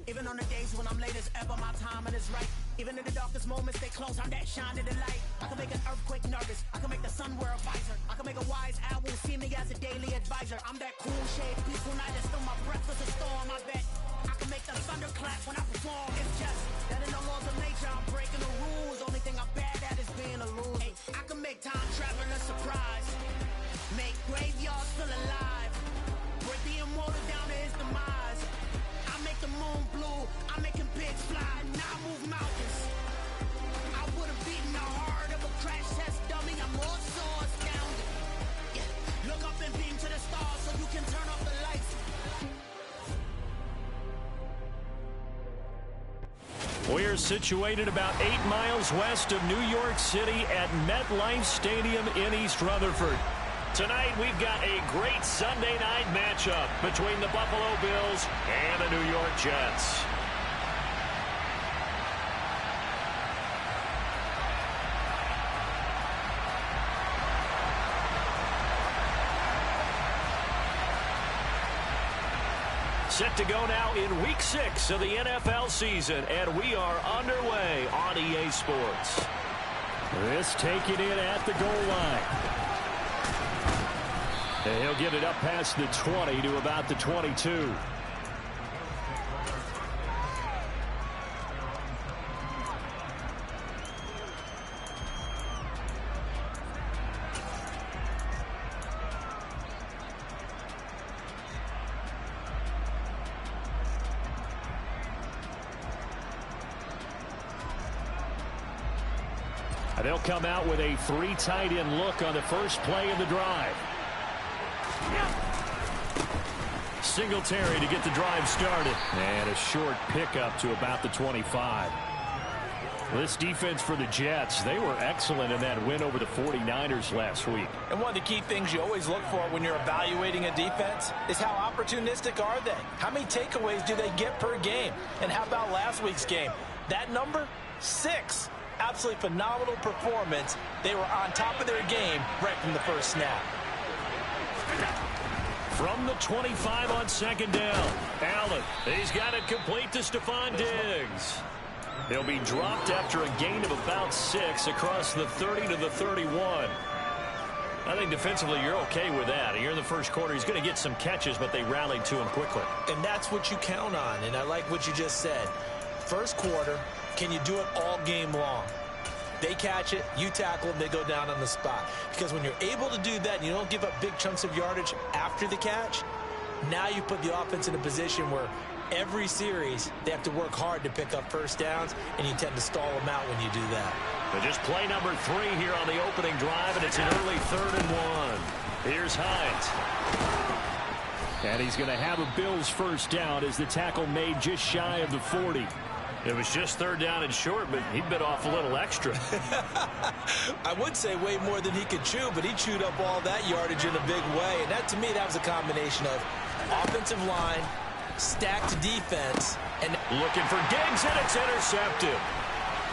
Even on the days when I'm late as ever, my timing is right. Even in the darkest moments, they close, I'm that shine in the light. I can make an earthquake nervous, I can make the sun wear a visor. I can make a wise owl see me as a daily advisor. I'm that cool shade, peaceful night, and still my breath is a storm, I bet. I can make the thunder clap when I perform. It's just that in the laws of nature, I'm breaking the rules. Only thing I'm bad at is being a loser. Hey, I can make time travel a surprise. Make graveyards feel alive. Break the immortal down to his demise. I make the moon blue, I'm making pigs fly. Now I move mountains. I would have beaten the heart of a crash test dummy. I'm more so astounded. Yeah. Look up and beam to the stars so you can turn off the lights. We're situated about 8 miles west of New York City at MetLife Stadium in East Rutherford. Tonight, we've got a great Sunday night matchup between the Buffalo Bills and the New York Jets. Set to go now in Week 6 of the NFL season, and we are underway on EA Sports. This taken in at the goal line. And he'll get it up past the 20 to about the 22. They'll come out with a 3 tight end look on the first play of the drive. Singletary to get the drive started. And a short pickup to about the 25. This defense for the Jets, they were excellent in that win over the 49ers last week. And one of the key things you always look for when you're evaluating a defense is how opportunistic are they? How many takeaways do they get per game? And how about last week's game? That number? 6. Absolutely phenomenal performance. They were on top of their game right from the first snap. From the 25 on second down, Allen, he's got it complete to Stephon Diggs. He'll be dropped after a gain of about 6 across the 30 to the 31. I think defensively you're okay with that. Here in the first quarter, he's going to get some catches, but they rallied to him quickly. And that's what you count on, and I like what you just said. First quarter, can you do it all game long? They catch it, you tackle them, they go down on the spot. Because when you're able to do that and you don't give up big chunks of yardage after the catch, now you put the offense in a position where every series they have to work hard to pick up first downs, and you tend to stall them out when you do that. But just play number 3 here on the opening drive, and it's an early 3rd and 1. Here's Hines. And he's going to have a Bills first down as the tackle made just shy of the 40. It was just 3rd down and short, but he bit off a little extra. I would say way more than he could chew, but he chewed up all that yardage in a big way. And that, to me, that was a combination of offensive line, stacked defense, and looking for Diggs, and it's intercepted.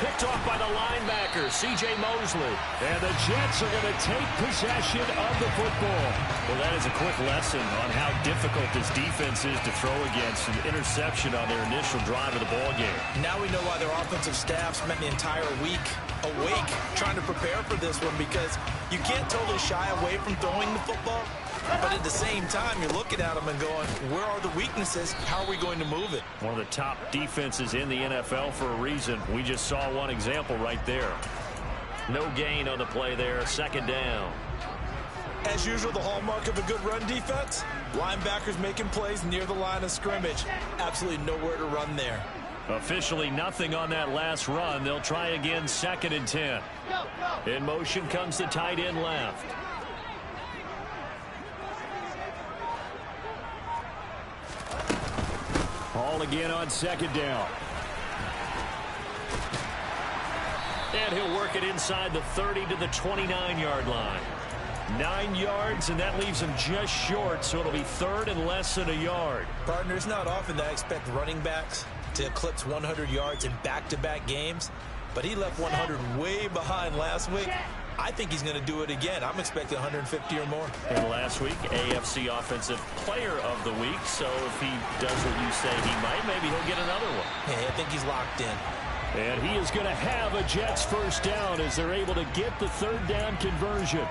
Picked off by the linebacker, C.J. Mosley. And the Jets are going to take possession of the football. Well, that is a quick lesson on how difficult this defense is to throw against. An interception on their initial drive of the ballgame. Now we know why their offensive staff spent the entire week awake trying to prepare for this one, because you can't totally shy away from throwing the football. But at the same time, you're looking at them and going, where are the weaknesses? How are we going to move it? One of the top defenses in the NFL for a reason. We just saw one example right there. No gain on the play there, 2nd down. As usual, the hallmark of a good run defense, linebackers making plays near the line of scrimmage. Absolutely nowhere to run there. Officially nothing on that last run. They'll try again, 2nd and 10. In motion comes the tight end left. Ball again on 2nd down. And he'll work it inside the 30 to the 29-yard line. 9 yards, and that leaves him just short, so it'll be 3rd and less than a yard. Partner, it's not often that I expect running backs to eclipse 100 yards in back-to-back games, but he left 100 way behind last week. I think he's going to do it again. I'm expecting 150 or more. And last week, AFC Offensive Player of the Week. So if he does what you say he might, maybe he'll get another one. Yeah, I think he's locked in. And he is going to have a Jets first down as they're able to get the third down conversion.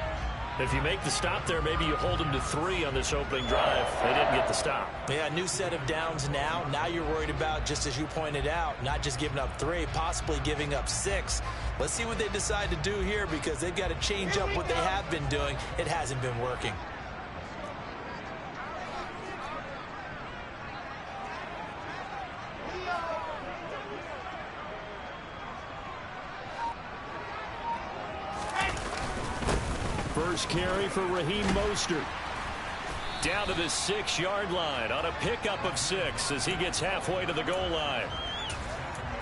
If you make the stop there, maybe you hold them to 3 on this opening drive. They didn't get the stop. Yeah, new set of downs now. Now you're worried about, just as you pointed out, not just giving up 3, possibly giving up 6. Let's see what they decide to do here, because they've got to change up what they have been doing. It hasn't been working. First carry for Raheem Mostert. Down to the 6-yard line on a pickup of 6 as he gets halfway to the goal line.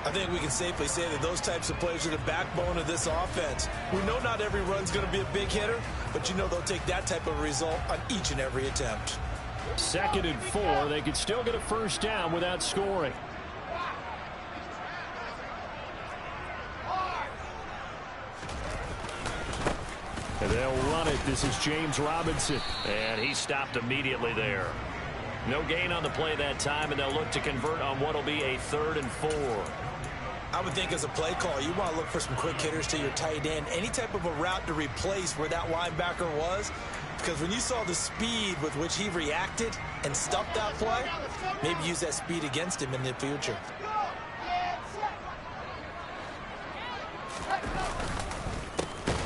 I think we can safely say that those types of plays are the backbone of this offense. We know not every run's going to be a big hitter, but you know they'll take that type of result on each and every attempt. 2nd and 4. They could still get a first down without scoring. And they'll run it. This is James Robinson. And he stopped immediately there. No gain on the play that time, and they'll look to convert on what will be a 3rd and 4. I would think as a play call, you want to look for some quick hitters to your tight end. Any type of a route to replace where that linebacker was. Because when you saw the speed with which he reacted and stuffed that play, maybe use that speed against him in the future.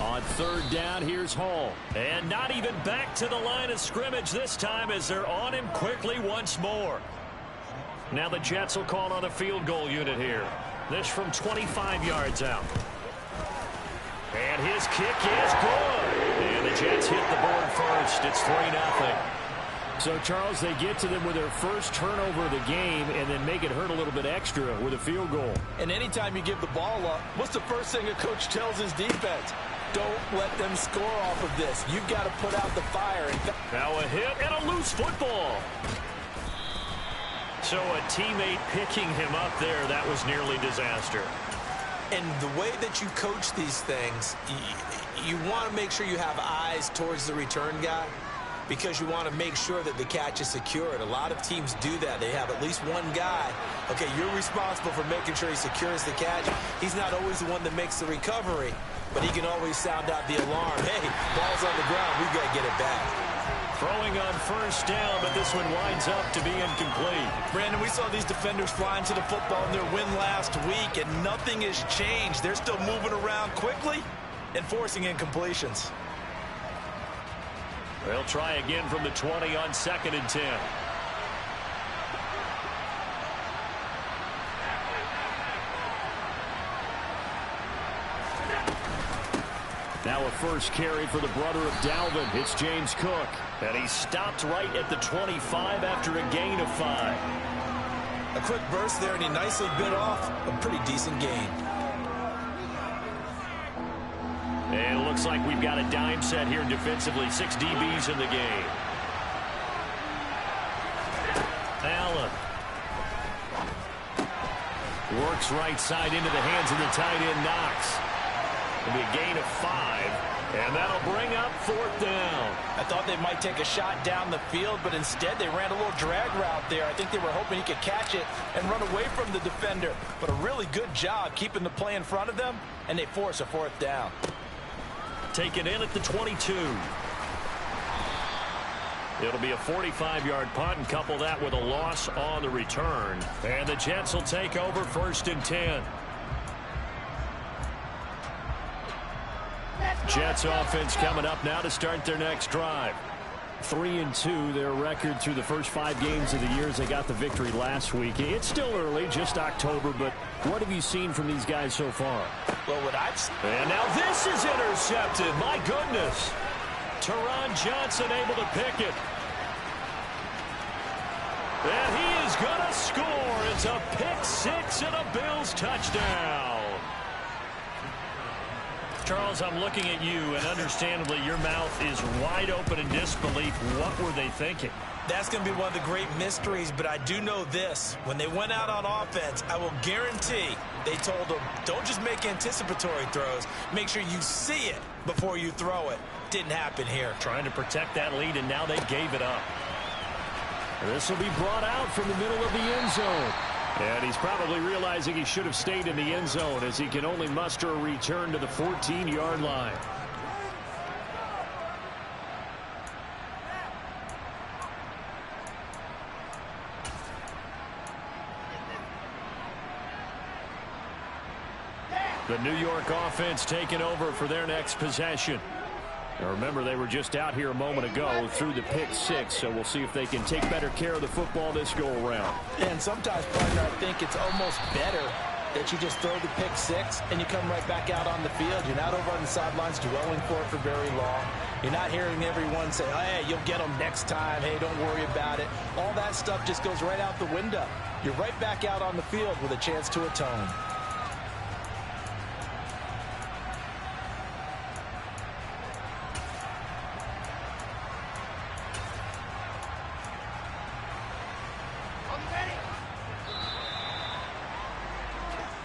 On 3rd down, here's Hall. And not even back to the line of scrimmage this time as they're on him quickly once more. Now the Jets will call on a field goal unit here. This from 25 yards out. And his kick is good. And the Jets hit the board first. It's 3-0. So, Charles, they get to them with their first turnover of the game and then make it hurt a little bit extra with a field goal. And anytime you give the ball up, what's the first thing a coach tells his defense? Don't let them score off of this. You've got to put out the fire. Now a hit and a loose football. So a teammate picking him up there, that was nearly disaster. And the way that you coach these things, you want to make sure you have eyes towards the return guy, because you want to make sure that the catch is secured. A lot of teams do that. They have at least one guy. Okay, you're responsible for making sure he secures the catch. He's not always the one that makes the recovery, but he can always sound out the alarm. Hey, ball's on the ground. We've got to get it back. Throwing on first down, but this one winds up to be incomplete. Brandon, we saw these defenders flying to the football in their win last week, and nothing has changed. They're still moving around quickly and forcing incompletions. They'll try again from the 20 on 2nd and 10. Now a first carry for the brother of Dalvin. It's James Cook. And he stopped right at the 25 after a gain of 5. A quick burst there, and he nicely bit off a pretty decent gain. And it looks like we've got a dime set here defensively. 6 DBs in the game. Allen. Works right side into the hands of the tight end, Knox. It'll be a gain of 5, and that'll bring up 4th down. I thought they might take a shot down the field, but instead they ran a little drag route there. I think they were hoping he could catch it and run away from the defender. But a really good job keeping the play in front of them, and they force a 4th down. Taken in at the 22. It'll be a 45-yard punt, and couple that with a loss on the return. And the Jets will take over 1st and 10. Jets offense coming up now to start their next drive. 3-2, their record through the first 5 games of the year as they got the victory last week. It's still early, just October, but what have you seen from these guys so far? Well, what I've seen... And now this is intercepted. My goodness. Teron Johnson able to pick it. And he is going to score. It's a pick 6 and a Bills touchdown. Charles, I'm looking at you, and understandably, your mouth is wide open in disbelief. What were they thinking? That's going to be one of the great mysteries, but I do know this. When they went out on offense, I will guarantee they told them, don't just make anticipatory throws. Make sure you see it before you throw it. Didn't happen here. Trying to protect that lead, and now they gave it up. This will be brought out from the middle of the end zone. And he's probably realizing he should have stayed in the end zone as he can only muster a return to the 14-yard line. The New York offense taking over for their next possession. Now remember, they were just out here a moment ago through the pick six, so we'll see if they can take better care of the football this go-around. And sometimes, partner, I think it's almost better that you just throw the pick six and you come right back out on the field. You're not over on the sidelines dwelling for it for very long. You're not hearing everyone say, oh, hey, you'll get them next time. Hey, don't worry about it. All that stuff just goes right out the window. You're right back out on the field with a chance to atone.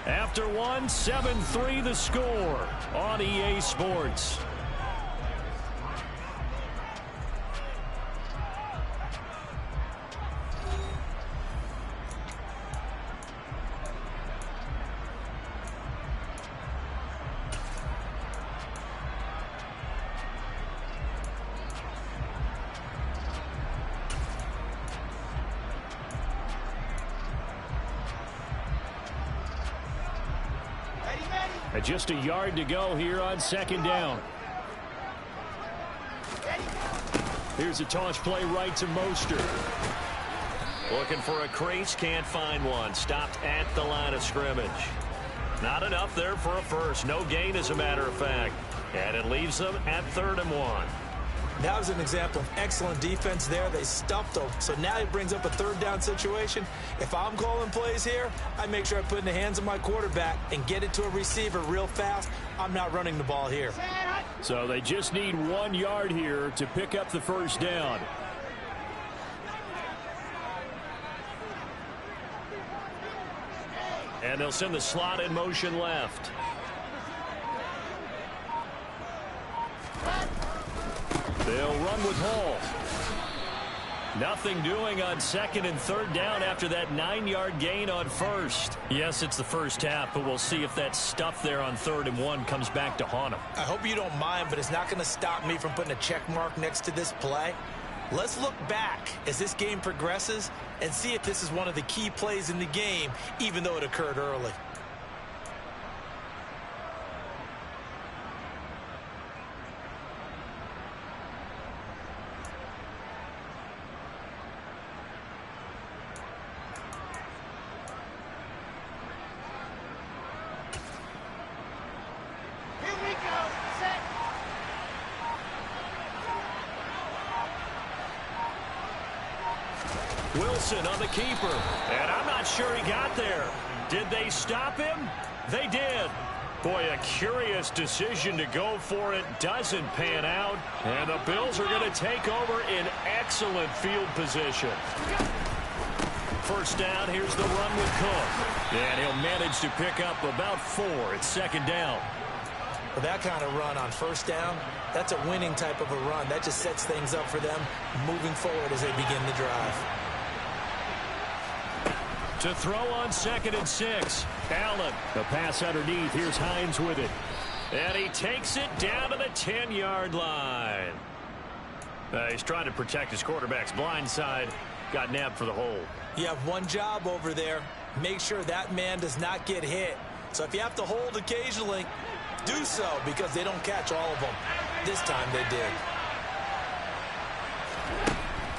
After one, 7-3 the score on EA Sports. Just a yard to go here on second down. Here's a toss play right to Mostert. Looking for a crease, can't find one. Stopped at the line of scrimmage. Not enough there for a first. No gain, as a matter of fact. And it leaves them at 3rd and 1. That was an example of excellent defense there. They stuffed them. So now it brings up a 3rd down situation. If I'm calling plays here, I make sure I put it in the hands of my quarterback and get it to a receiver real fast. I'm not running the ball here. So they just need 1 yard here to pick up the first down. And they'll send the slot in motion left. They'll run with Hall. Nothing doing on 2nd and 3rd down after that 9-yard gain on first. Yes, it's the first half, but we'll see if that stuff there on 3rd and 1 comes back to haunt him. I hope you don't mind, but it's not going to stop me from putting a check mark next to this play. Let's look back as this game progresses and see if this is one of the key plays in the game, even though it occurred early. Wilson on the keeper, and I'm not sure he got there. Did they stop him? They did. Boy, a curious decision to go for it. Doesn't pan out, and the Bills are going to take over in excellent field position. First down, here's the run with Cook, and he'll manage to pick up about 4 at 2nd down. For that kind of run on first down, that's a winning type of a run. That just sets things up for them moving forward as they begin the drive. To throw on 2nd and 6. Allen, the pass underneath. Here's Hines with it. And he takes it down to the 10-yard line. He's trying to protect his quarterback's blind side. Got nabbed for the hold. You have one job over there. Make sure that man does not get hit. So if you have to hold occasionally, do so, because they don't catch all of them. This time they did.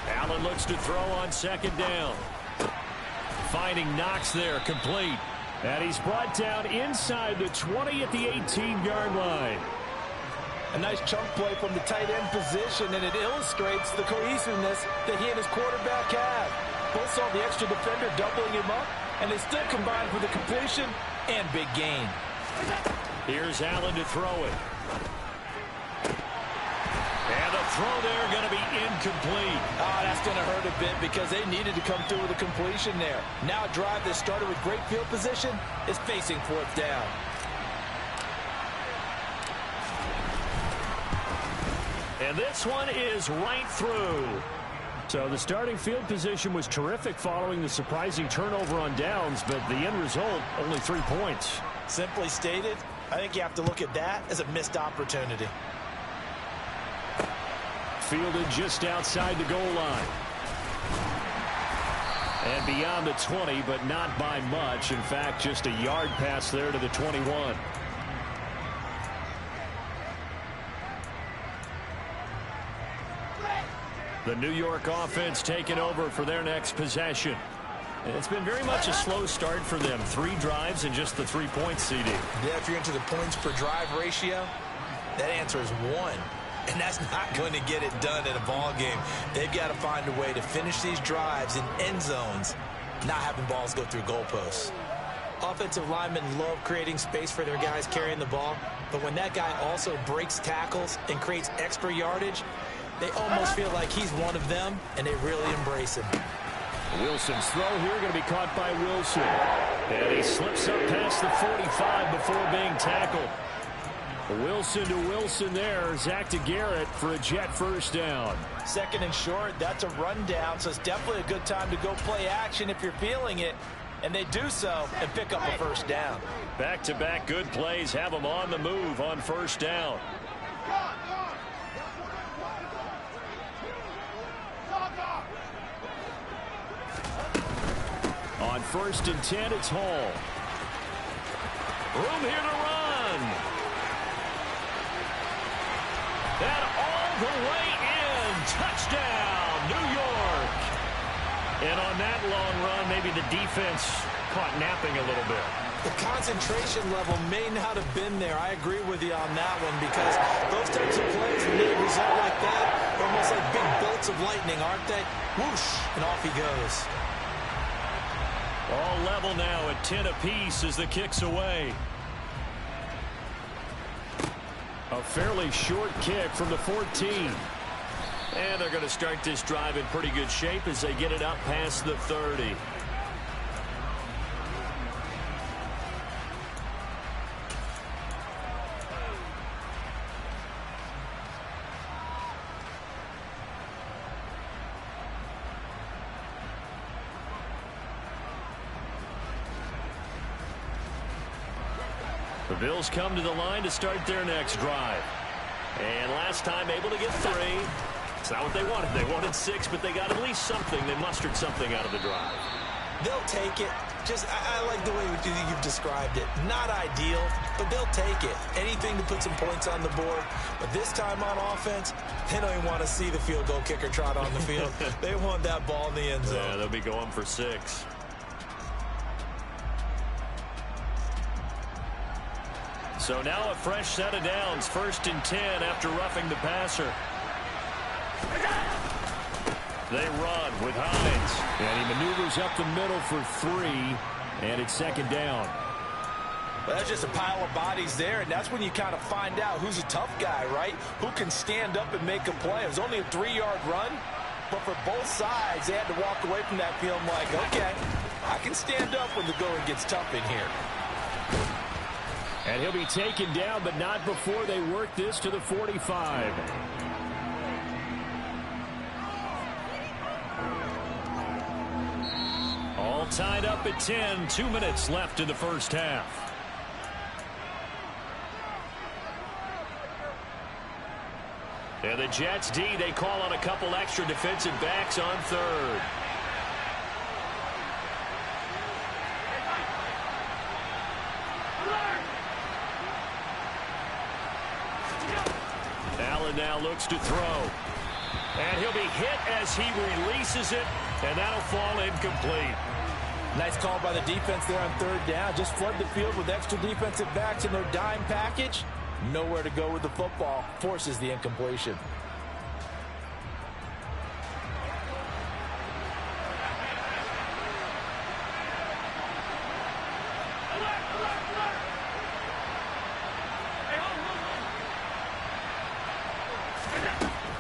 Allen looks to throw on 2nd down. Finding Knox there, complete. And he's brought down inside the 20 at the 18-yard line. A nice chunk play from the tight end position, and it illustrates the cohesiveness that he and his quarterback have. Both saw the extra defender doubling him up, and they still combined for the completion and big gain. Here's Allen to throw it. And the throw there going to be incomplete. Oh, that's going to hurt a bit because they needed to come through with a completion there. Now a drive that started with great field position is facing 4th down. And this one is right through. So the starting field position was terrific following the surprising turnover on downs, but the end result, only 3 points. Simply stated, I think you have to look at that as a missed opportunity. Fielded just outside the goal line. And beyond the 20, but not by much. In fact, just a yard pass there to the 21. The New York offense taking over for their next possession. It's been very much a slow start for them. 3 drives and just the 3 points, CD. Yeah, if you're into the points per drive ratio, that answer is 1. And that's not going to get it done in a ball game. They've got to find a way to finish these drives in end zones, not having balls go through goalposts. Offensive linemen love creating space for their guys carrying the ball, but when that guy also breaks tackles and creates extra yardage, they almost feel like he's one of them, and they really embrace him. Wilson's throw here going to be caught by Wilson. And he slips up past the 45 before being tackled. Wilson to Wilson there. Zach to Garrett for a Jet first down. 2nd and short, that's a rundown, so it's definitely a good time to go play action if you're feeling it. And they do so and pick up a first down. Back-to-back good plays have them on the move on first down. On 1st and 10, it's Hall. Room here to run. And all the way in. Touchdown, New York. And on that long run, maybe the defense caught napping a little bit. The concentration level may not have been there. I agree with you on that one because those types of plays, when they result like that, they're almost like big bolts of lightning, aren't they? Whoosh, and off he goes. All level now at 10 apiece as the kick's away. A fairly short kick from the 14. And they're going to start this drive in pretty good shape as they get it up past the 30. The Bills come to the line to start their next drive. And last time able to get 3. It's not what they wanted. They wanted 6, but they got at least something. They mustered something out of the drive. They'll take it. I like the way you've described it. Not ideal, but they'll take it. Anything to put some points on the board. But this time on offense, they don't even want to see the field goal kicker trot on the field. They want that ball in the end zone. Yeah, they'll be going for 6. So now a fresh set of downs. 1st and 10 after roughing the passer. They run with Hines. And he maneuvers up the middle for 3. And it's 2nd down. Well, that's just a pile of bodies there, and that's when you kind of find out who's a tough guy, right? Who can stand up and make a play. It was only a 3-yard run, but for both sides, they had to walk away from that feeling like, okay, I can stand up when the going gets tough in here. And he'll be taken down, but not before they work this to the 45. All tied up at 10. 2 minutes left in the first half. And the Jets D, they call on a couple extra defensive backs on 3rd. Allen now looks to throw. And he'll be hit as he releases it, and that'll fall incomplete. Nice call by the defense there on 3rd down. Just flood the field with extra defensive backs in their dime package. Nowhere to go with the football. Forces the incompletion.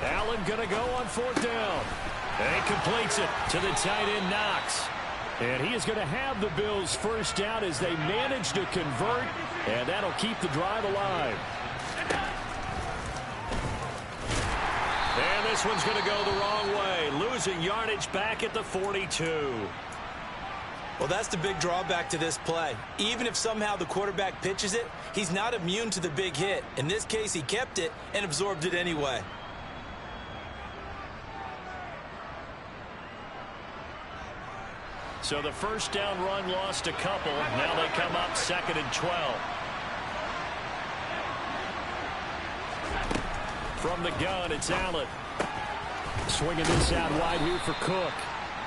Allen going to go on 4th down. And he completes it to the tight end, Knox. And he is going to have the Bills' first down as they manage to convert, and that'll keep the drive alive. And this one's going to go the wrong way, losing yardage back at the 42. Well, that's the big drawback to this play. Even if somehow the quarterback pitches it, he's not immune to the big hit. In this case, he kept it and absorbed it anyway. So the first down run lost a couple. Now they come up 2nd and 12. From the gun, it's Allen. Swinging this out wide here for Cook.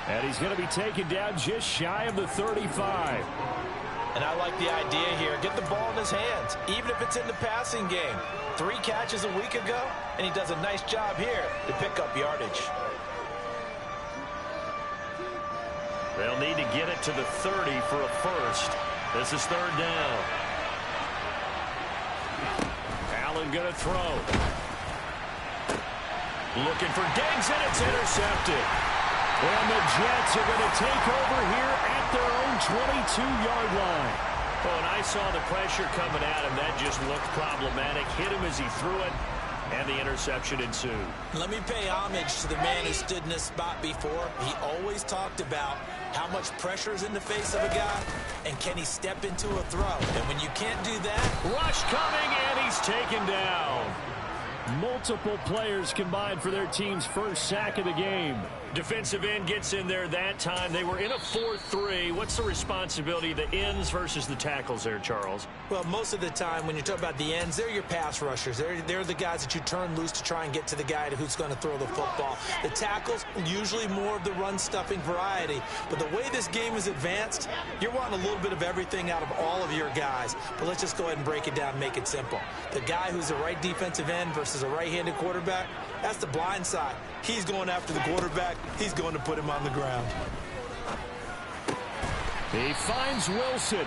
And he's going to be taken down just shy of the 35. And I like the idea here. Get the ball in his hands, even if it's in the passing game. 3 catches a week ago, and he does a nice job here to pick up yardage. They'll need to get it to the 30 for a first. This is 3rd down. Allen going to throw. Looking for Diggs, and it's intercepted. And the Jets are going to take over here at their own 22-yard line. Oh, and I saw the pressure coming at him. That just looked problematic. Hit him as he threw it, and the interception ensued. Let me pay homage to the man who stood in this spot before. He always talked about how much pressure is in the face of a guy, and can he step into a throw. And when you can't do that... Rush coming, and he's taken down. Multiple players combined for their team's first sack of the game. Defensive end gets in there that time. They were in a 4-3. What's the responsibility of the ends versus the tackles there, Charles? Well, most of the time when you talk about the ends, they're your pass rushers. They're the guys that you turn loose to try and get to the guy who's going to throw the football. The tackles, usually more of the run-stuffing variety. But the way this game is advanced, you're wanting a little bit of everything out of all of your guys. But let's just go ahead and break it down and make it simple. The guy who's a right defensive end versus a right-handed quarterback, that's the blind side. He's going after the quarterback. He's going to put him on the ground. He finds Wilson.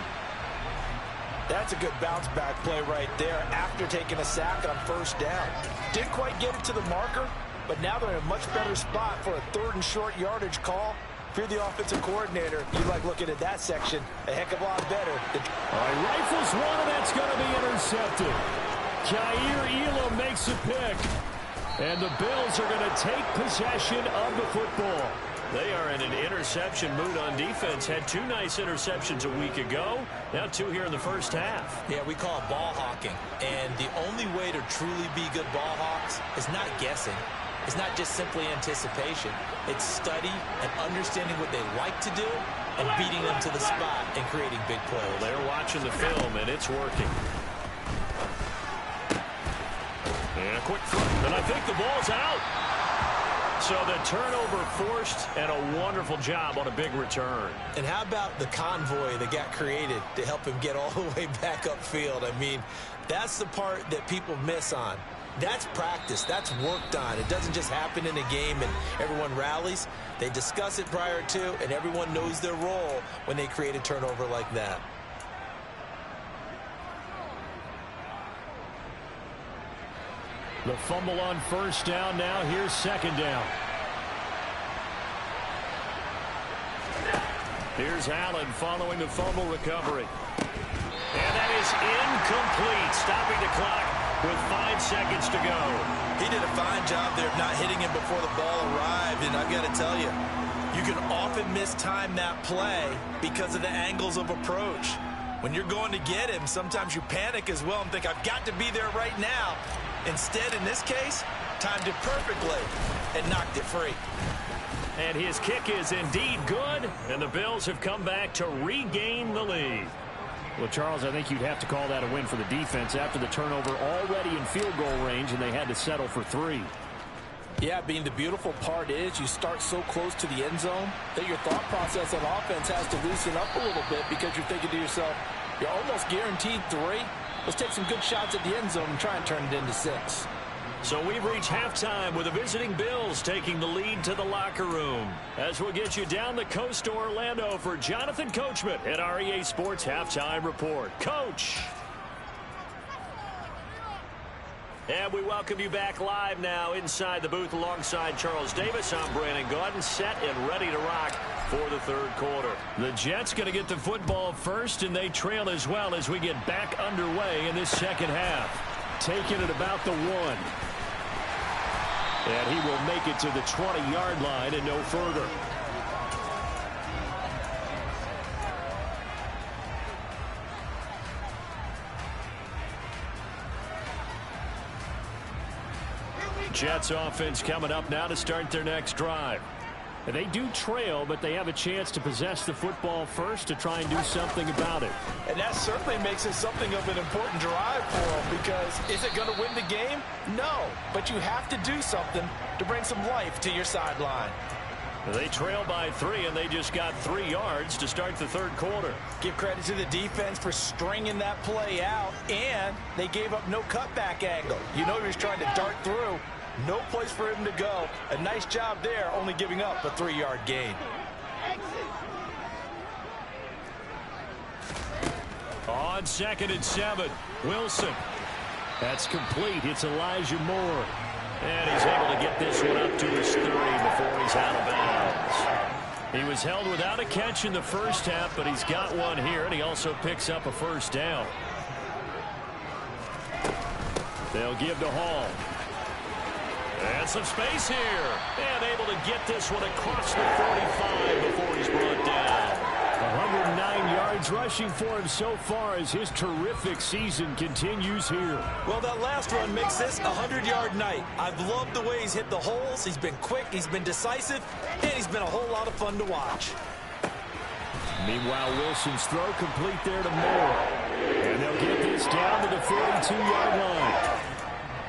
That's a good bounce back play right there after taking a sack on 1st down. Didn't quite get it to the marker, but now they're in a much better spot for a 3rd and short yardage call. If you're the offensive coordinator, you like looking at that section a heck of a lot better. All right, rifles one, and that's going to be intercepted. Jair Elam makes a pick. And the Bills are going to take possession of the football. They are in an interception mood on defense. Had 2 nice interceptions a week ago. Now 2 here in the first half. Yeah, we call it ball hawking. And the only way to truly be good ball hawks is not guessing. It's not just simply anticipation. It's study and understanding what they like to do and beating them to the spot and creating big plays. Well, they're watching the film, and it's working. And a quick throw, and I think the ball's out. So the turnover forced, and a wonderful job on a big return. And how about the convoy that got created to help him get all the way back upfield? I mean, that's the part that people miss on. That's practice. That's worked on. It doesn't just happen in a game and everyone rallies. They discuss it prior to, and everyone knows their role when they create a turnover like that. The fumble on 1st down now. Here's 2nd down. Here's Allen following the fumble recovery. And that is incomplete, stopping the clock with 5 seconds to go. He did a fine job there of not hitting him before the ball arrived, and I've got to tell you, you can often mistime that play because of the angles of approach. When you're going to get him, sometimes you panic as well and think, I've got to be there right now. Instead, in this case, timed it perfectly and knocked it free. And his kick is indeed good, and the Bills have come back to regain the lead. Well, Charles, I think you'd have to call that a win for the defense after the turnover already in field goal range, and they had to settle for 3. Yeah, being the beautiful part is you start so close to the end zone that your thought process on offense has to loosen up a little bit because you're thinking to yourself, you're almost guaranteed 3. Let's take some good shots at the end zone and try and turn it into 6. So we've reached halftime with the visiting Bills taking the lead to the locker room. As we'll get you down the coast to Orlando for Jonathan Coachman at REA Sports Halftime Report. Coach. And we welcome you back live now inside the booth alongside Charles Davis. I'm Brandon Gaudin, set and ready to rock for the third quarter. The Jets going to get the football first, and they trail as well as we get back underway in this second half. Taking it about the 1. And he will make it to the 20-yard line and no further. Jets offense coming up now to start their next drive. And they do trail, but they have a chance to possess the football first to try and do something about it. And that certainly makes it something of an important drive for them, because is it going to win the game? No, but you have to do something to bring some life to your sideline. They trail by 3, and they just got 3 yards to start the third quarter. Give credit to the defense for stringing that play out, and they gave up no cutback angle. You know he was trying to dart through. No place for him to go. A nice job there, only giving up a 3-yard gain. On 2nd and 7, Wilson. That's complete. It's Elijah Moore. And he's able to get this one up to his 30 before he's out of bounds. He was held without a catch in the first half, but he's got one here, and he also picks up a first down. They'll give to Hall. And some space here. And able to get this one across the 45 before he's brought down. 109 yards rushing for him so far as his terrific season continues here. Well, that last run makes this a 100-yard night. I've loved the way he's hit the holes. He's been quick, he's been decisive, and he's been a whole lot of fun to watch. Meanwhile, Wilson's throw complete there to Moore. And they'll get this down to the 42-yard line.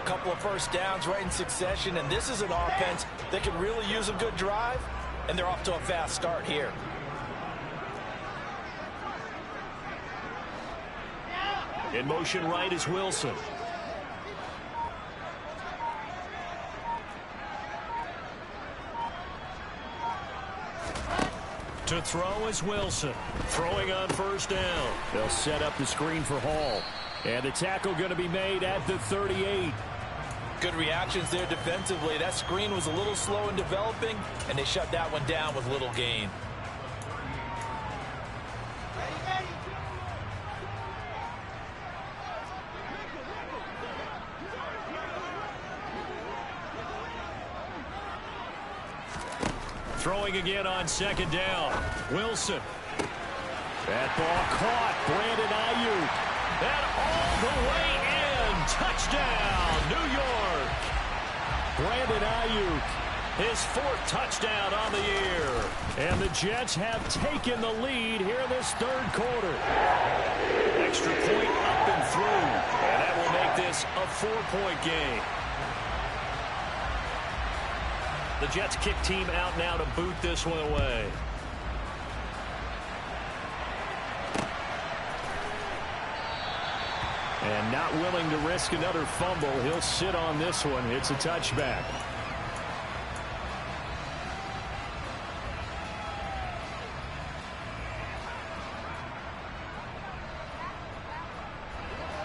Couple of first downs right in succession, and this is an offense that can really use a good drive, and they're off to a fast start here. In motion right is Wilson. To throw is Wilson. Throwing on first down. They'll set up the screen for Hall. And the tackle going to be made at the 38. Good reactions there defensively. That screen was a little slow in developing, and they shut that one down with little gain. Throwing again on 2nd down. Wilson. That ball caught. Brandon Ayuk. And all the way in. Touchdown, New York. Brandon Ayuk, his 4th touchdown on the year. And the Jets have taken the lead here in this third quarter. Extra point up and through. And that will make this a 4-point game. The Jets kick team out now to boot this one away. And not willing to risk another fumble. He'll sit on this one. It's a touchback.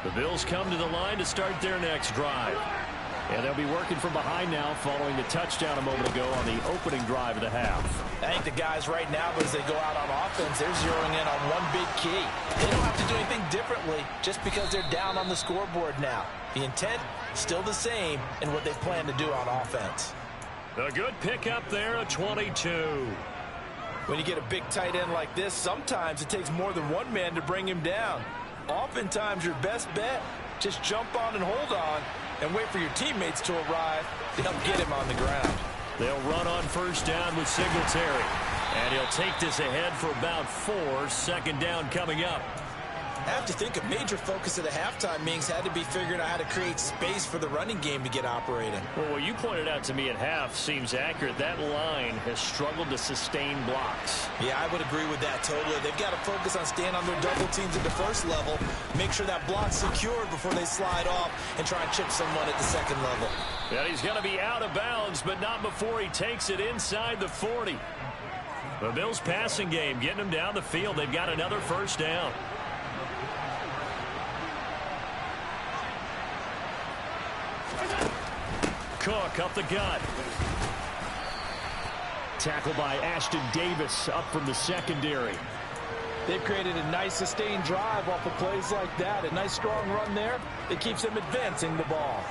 The Bills come to the line to start their next drive. And they'll be working from behind now following the touchdown a moment ago on the opening drive of the half. I think the guys right now, as they go out on offense, they're zeroing in on one big key. They don't have to do anything differently just because they're down on the scoreboard now. The intent, still the same in what they plan to do on offense. A good pickup there, a 22. When you get a big tight end like this, sometimes it takes more than one man to bring him down. Oftentimes, your best bet, just jump on and hold on and wait for your teammates to arrive to help get him on the ground. They'll run on first down with Singletary. And he'll take this ahead for about 4. 2nd down coming up. I have to think a major focus of the halftime meetings had to be figuring out how to create space for the running game to get operating. Well, what you pointed out to me at half seems accurate. That line has struggled to sustain blocks. Yeah, I would agree with that totally. They've got to focus on staying on their double teams at the first level, make sure that block's secured before they slide off and try and chip someone at the second level. And he's going to be out of bounds, but not before he takes it inside the 40. The Bills passing game getting them down the field. They've got another first down. Cook up the gut. Tackled by Ashton Davis up from the secondary. They've created a nice sustained drive off of plays like that. A nice strong run there that keeps them advancing the ball.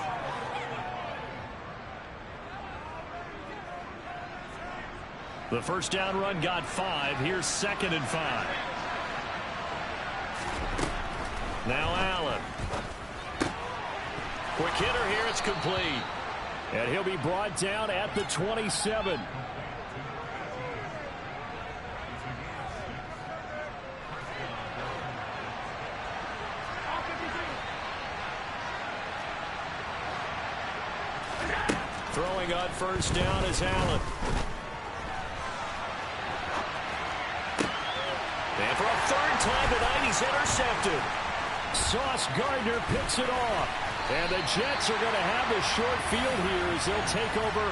The first down run got 5. Here's 2nd and 5. Now Allen. Quick hitter here. It's complete. And he'll be brought down at the 27. Throwing on first down is Allen. And for a 3rd time tonight, he's intercepted. Sauce Gardner picks it off. And the Jets are going to have a short field here as they'll take over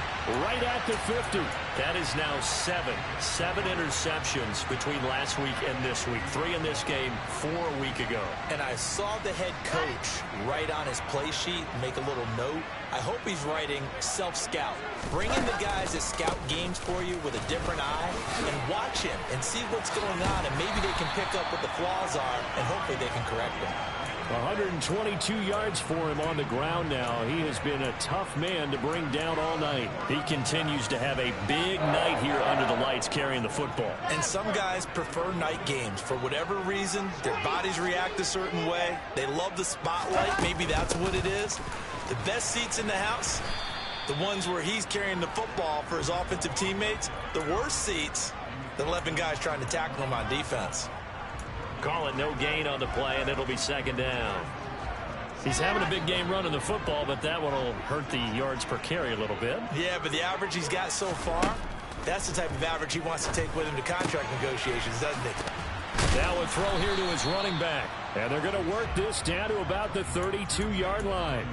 right at the 50. That is now 7 interceptions between last week and this week. 3 in this game, 4 a week ago. And I saw the head coach write on his play sheet, make a little note. I hope he's writing self-scout. Bring in the guys that scout games for you with a different eye and watch him and see what's going on, and maybe they can pick up what the flaws are, and hopefully they can correct them. 122 yards for him on the ground now. He has been a tough man to bring down all night. He continues to have a big night here under the lights carrying the football. And some guys prefer night games. For whatever reason, their bodies react a certain way. They love the spotlight. Maybe that's what it is. The best seats in the house, the ones where he's carrying the football for his offensive teammates. The worst seats, the 11 guys trying to tackle him on defense. Call it no gain on the play, and it'll be 2nd down. He's having a big game running the football, but that one will hurt the yards per carry a little bit. Yeah, but the average he's got so far, that's the type of average he wants to take with him to contract negotiations, doesn't it? Now a throw here to his running back. And they're going to work this down to about the 32-yard line.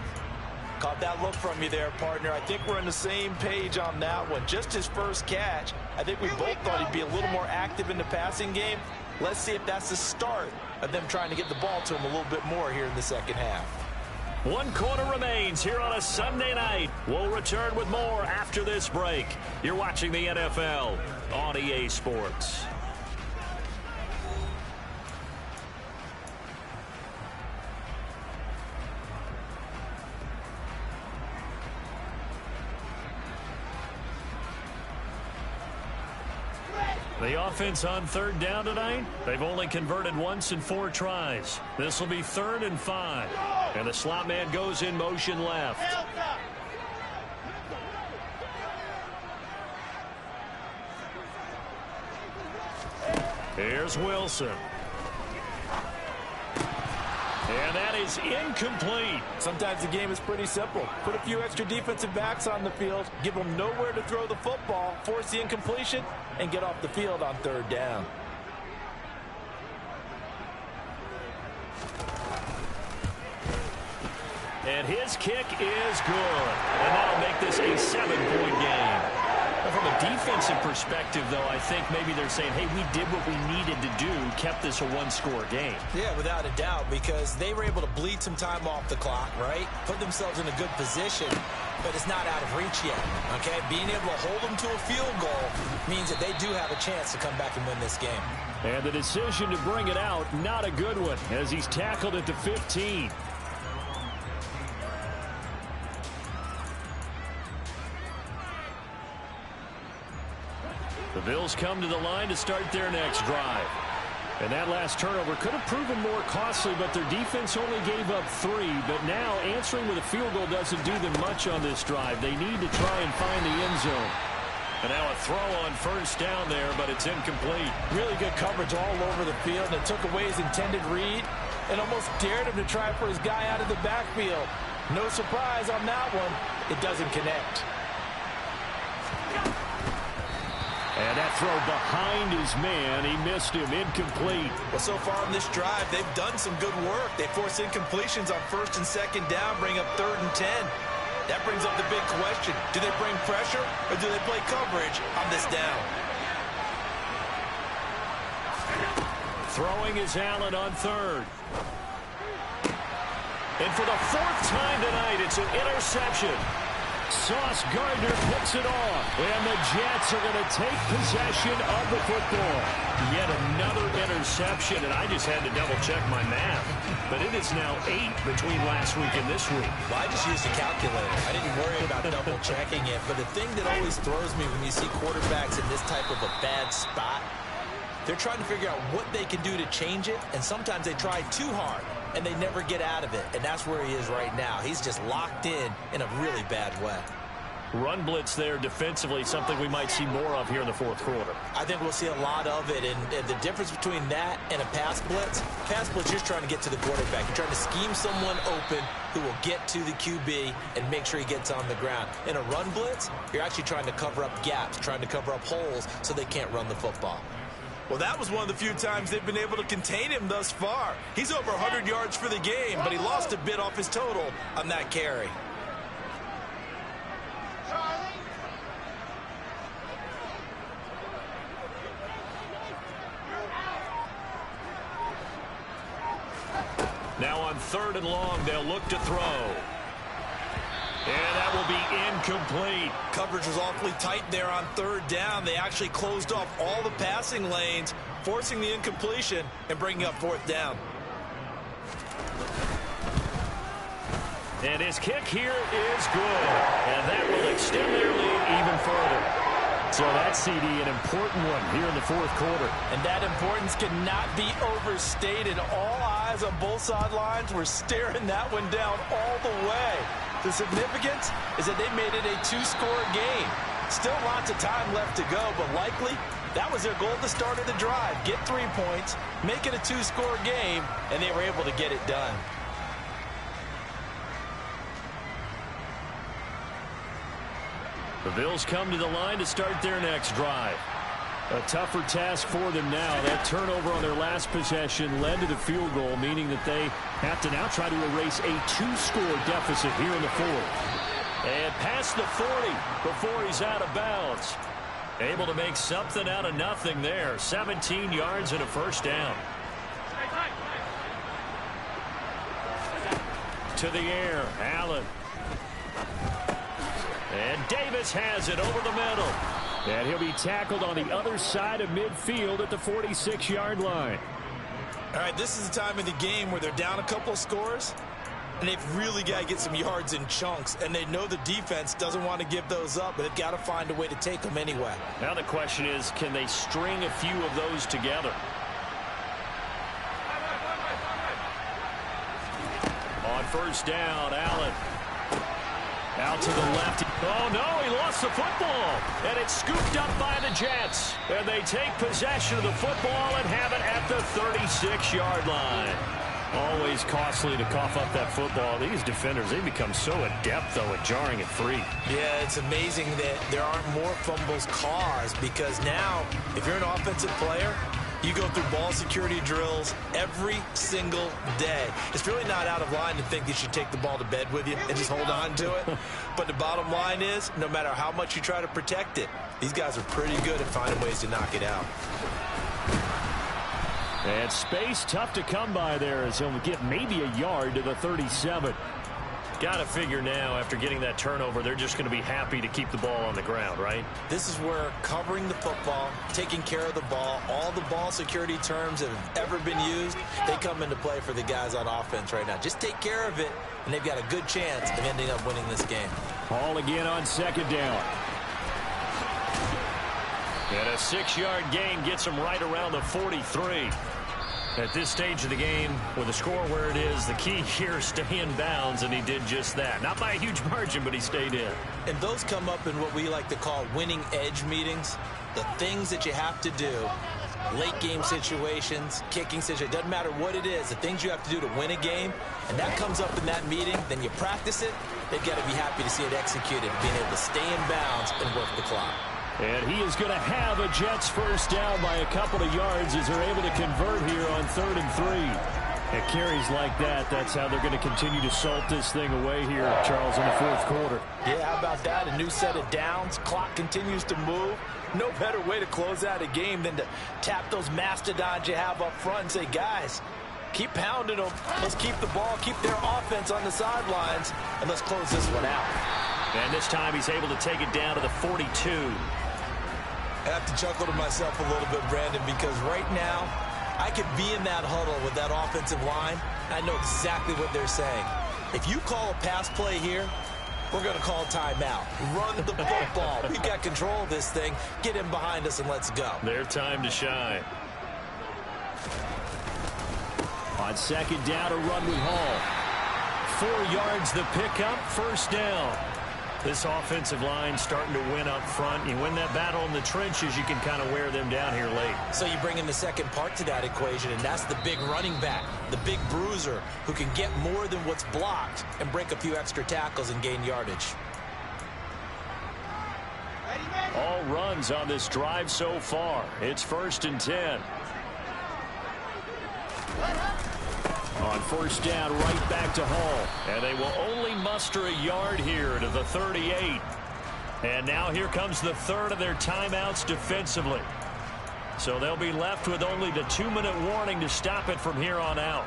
Caught that look from you there, partner. I think we're on the same page on that one. Just his first catch. I think we both thought he'd be a little more active in the passing game. Let's see if that's the start of them trying to get the ball to him a little bit more here in the second half. 1 quarter remains here on a Sunday night. We'll return with more after this break. You're watching the NFL on EA Sports. The offense on 3rd down tonight, they've only converted once in 4 tries. This will be 3rd and 5. And the slot man goes in motion left. Here's Wilson. And that is incomplete. Sometimes the game is pretty simple. Put a few extra defensive backs on the field, give them nowhere to throw the football, force the incompletion, and get off the field on 3rd down. And his kick is good. And that'll make this a 7-point game. From a defensive perspective, though, I think maybe they're saying, hey, we did what we needed to do, kept this a 1-score game. Yeah, without a doubt, because they were able to bleed some time off the clock, right? Put themselves in a good position, but it's not out of reach yet, okay? Being able to hold them to a field goal means that they do have a chance to come back and win this game. And the decision to bring it out, not a good one, as he's tackled at the 15. The Bills come to the line to start their next drive. And that last turnover could have proven more costly, but their defense only gave up 3. But now answering with a field goal doesn't do them much on this drive. They need to try and find the end zone. And now a throw on first down there, but it's incomplete. Really good coverage all over the field, and it took away his intended read and almost dared him to try for his guy out of the backfield. No surprise on that one. It doesn't connect. And that throw behind his man, he missed him, incomplete. Well, so far on this drive, they've done some good work. They force incompletions on 1st and 2nd down, bring up 3rd and 10. That brings up the big question. Do they bring pressure or do they play coverage on this down? Throwing is Allen on 3rd. And for the fourth time tonight, it's an interception. Sauce Gardner picks it off. And the Jets are going to take possession of the football. Yet another interception, and I just had to double-check my math. But it is now 8 between last week and this week. Well, I just used a calculator. I didn't worry about double-checking it. But the thing that always throws me when you see quarterbacks in this type of a bad spot, they're trying to figure out what they can do to change it, and sometimes they try too hard, and they never get out of it, and that's where he is right now. He's just locked in a really bad way. Run blitz there defensively, something we might see more of here in the fourth quarter. I think we'll see a lot of it, and the difference between that and a pass blitz, you're trying to get to the quarterback. You're trying to scheme someone open who will get to the QB and make sure he gets on the ground. In a run blitz, you're actually trying to cover up gaps, trying to cover up holes so they can't run the football. Well, that was one of the few times they've been able to contain him thus far. He's over 100 yards for the game, but he lost a bit off his total on that carry. Now on 3rd and long, they'll look to throw. And that will be incomplete. Coverage was awfully tight there on 3rd down. They actually closed off all the passing lanes, forcing the incompletion and bringing up 4th down. And his kick here is good. And that will extend their lead even further. So that CD, an important one here in the fourth quarter. And that importance cannot be overstated. All eyes on both sidelines were staring that one down all the way. The significance is that they made it a 2-score game. Still lots of time left to go, but likely that was their goal at the start of the drive. Get 3 points, make it a 2-score game, and they were able to get it done. The Bills come to the line to start their next drive. A tougher task for them now. That turnover on their last possession led to the field goal, meaning that they have to now try to erase a 2-score deficit here in the fourth. And past the 40 before he's out of bounds. Able to make something out of nothing there. 17 yards and a first down. To the air, Allen. And Davis has it over the middle. And he'll be tackled on the other side of midfield at the 46-yard line. All right, this is the time of the game where they're down a couple of scores, and they've really got to get some yards in chunks, and they know the defense doesn't want to give those up, but they've got to find a way to take them anyway. Now the question is, can they string a few of those together? On 1st down, Allen. Out to the left. Oh, no, he lost the football. And it's scooped up by the Jets. And they take possession of the football and have it at the 36-yard line. Always costly to cough up that football. These defenders, they become so adept, though, at jarring it free. Yeah, it's amazing that there aren't more fumbles caused, because now, if you're an offensive player, you go through ball security drills every single day. It's really not out of line to think you should take the ball to bed with you and just hold on to it. But the bottom line is, no matter how much you try to protect it, these guys are pretty good at finding ways to knock it out. And space tough to come by there as he'll get maybe a yard to the 37. Got to figure now, after getting that turnover, they're just going to be happy to keep the ball on the ground, right? This is where covering the football, taking care of the ball, all the ball security terms that have ever been used, they come into play for the guys on offense right now. Just take care of it, and they've got a good chance of ending up winning this game. Ball again on 2nd down. And a 6-yard gain gets him right around the 43. At this stage of the game, with the score where it is, the key here is stay in bounds, and he did just that. Not by a huge margin, but he stayed in. And those come up in what we like to call winning edge meetings. The things that you have to do, late game situations, kicking situations, doesn't matter what it is, the things you have to do to win a game, and that comes up in that meeting, then you practice it, they've got to be happy to see it executed, being able to stay in bounds and work the clock. And he is going to have a Jets first down by a couple of yards as they're able to convert here on 3rd and 3. At carries like that, that's how they're going to continue to salt this thing away here, Charles, in the fourth quarter. Yeah, how about that? A new set of downs. Clock continues to move. No better way to close out a game than to tap those mastodons you have up front and say, guys, Keep pounding them. Let's keep the ball, keep their offense on the sidelines, and let's close this one out. And this time he's able to take it down to the 42. I have to chuckle to myself a little bit, Brandon, because right now I could be in that huddle with that offensive line. I know exactly what they're saying. If you call a pass play here, we're going to call timeout. Run the football. We've got control of this thing. Get in behind us and let's go. Their time to shine. On second down, a run with Hall. 4 yards the pickup, first down. This offensive line starting to win up front. You win that battle in the trenches, you can kind of wear them down here late. So you bring in the second part to that equation, and that's the big running back, the big bruiser, who can get more than what's blocked and break a few extra tackles and gain yardage. All runs on this drive so far. It's 1st and 10. On first down, right back to Hall. And they will only muster a yard here to the 38. And now here comes the third of their timeouts defensively. So they'll be left with only the 2-minute warning to stop it from here on out.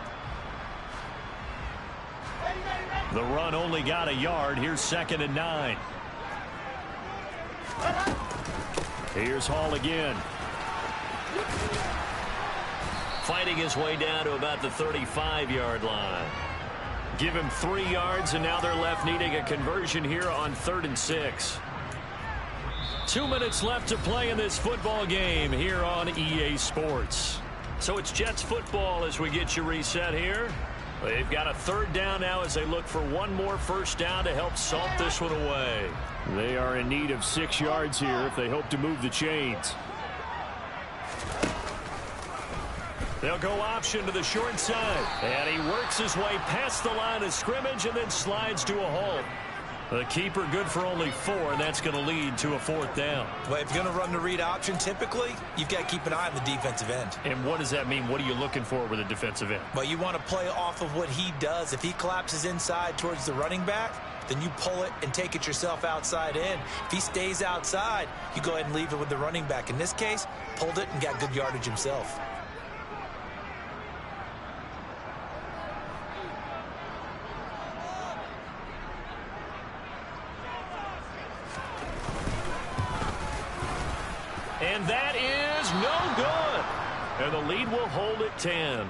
The run only got a yard. Here's 2nd and 9. Here's Hall again. Fighting his way down to about the 35-yard line. Give him 3 yards, and now they're left needing a conversion here on 3rd and 6. 2 minutes left to play in this football game here on EA Sports. So it's Jets football as we get you reset here. They've got a 3rd down now as they look for one more first down to help salt this one away. They are in need of 6 yards here if they hope to move the chains. They'll go option to the short side. And he works his way past the line of scrimmage and then slides to a halt. The keeper good for only 4, and that's going to lead to a 4th down. Well, if you're going to run the read option, typically, you've got to keep an eye on the defensive end. And what does that mean? What are you looking for with a defensive end? Well, you want to play off of what he does. If he collapses inside towards the running back, then you pull it and take it yourself outside in. If he stays outside, you go ahead and leave it with the running back. In this case, pulled it and got good yardage himself. And that is no good. And the lead will hold at 10.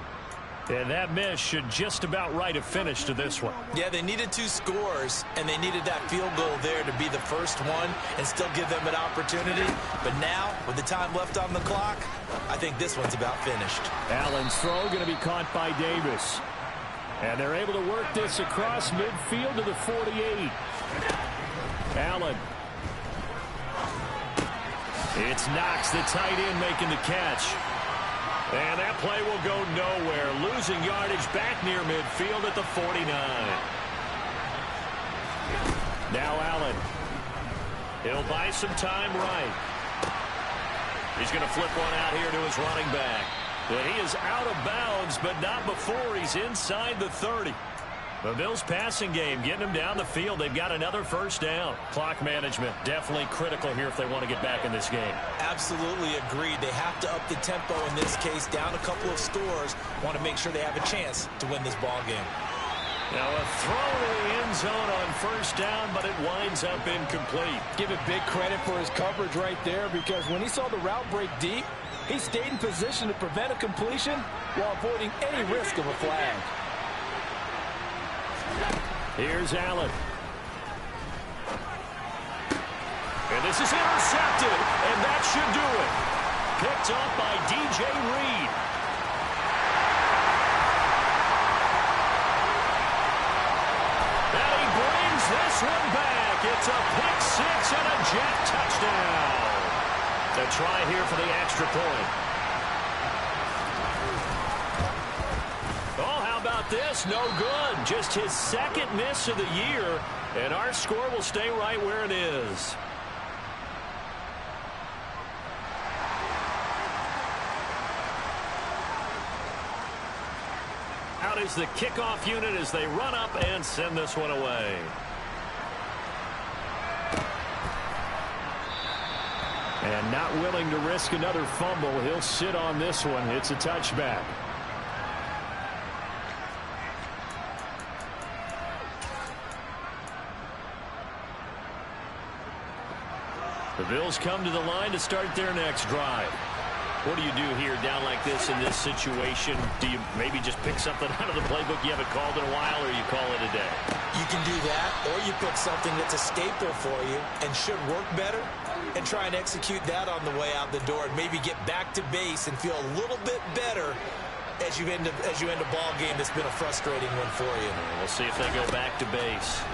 And that miss should just about write a finish to this one. Yeah, they needed 2 scores, and they needed that field goal there to be the first one and still give them an opportunity. But now, with the time left on the clock, I think this one's about finished. Allen's throw going to be caught by Davis. And they're able to work this across midfield to the 48. Allen. It's Knox, the tight end, making the catch. And that play will go nowhere. Losing yardage back near midfield at the 49. Now Allen. He'll buy some time right. He's going to flip one out here to his running back. But he is out of bounds, but not before he's inside the 30. The Bills' passing game getting them down the field. They've got another first down. Clock management definitely critical here if they want to get back in this game. Absolutely agreed. They have to up the tempo in this case, down a couple of scores. Want to make sure they have a chance to win this ball game. Now a throw to the end zone on first down, but it winds up incomplete. Give it big credit for his coverage right there, because when he saw the route break deep, he stayed in position to prevent a completion while avoiding any risk of a flag. Here's Allen. And this is intercepted, and that should do it. Picked up by DJ Reed. And he brings this one back. It's a pick six and a Jet touchdown. A try here for the extra point. Oh, how about this? No good. Just his second miss of the year, and our score will stay right where it is. Out is the kickoff unit as they run up and send this one away. And not willing to risk another fumble, he'll sit on this one. It's a touchback. Bills come to the line to start their next drive. What do you do here down like this in this situation? Do you maybe just pick something out of the playbook you haven't called in a while, or you call it a day? You can do that, or you pick something that's a staple for you and should work better and try and execute that on the way out the door and maybe get back to base and feel a little bit better as you end a ball game that's been a frustrating one for you. We'll see if they go back to base.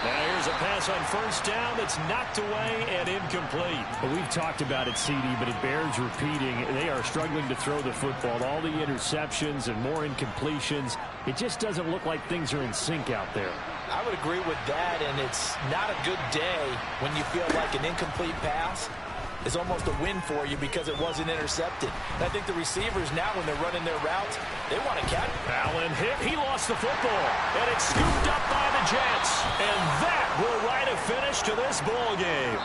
Now here's a pass on first down that's knocked away and incomplete. Well, we've talked about it, CD, but it bears repeating. They are struggling to throw the football. All the interceptions and more incompletions. It just doesn't look like things are in sync out there. I would agree with that, and it's not a good day when you feel like an incomplete pass is almost a win for you because it wasn't intercepted. And I think the receivers now, when they're running their routes, they want to catch. Allen hit. He lost the football, and it's scooped up by the Jets. And that will write a finish to this ball game.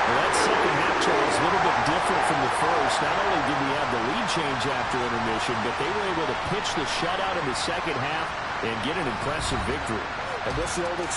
Well, that second half, Charles, a little bit different from the first. Not only did we have the lead change after intermission, but they were able to pitch the shutout in the second half and get an impressive victory. And this is the old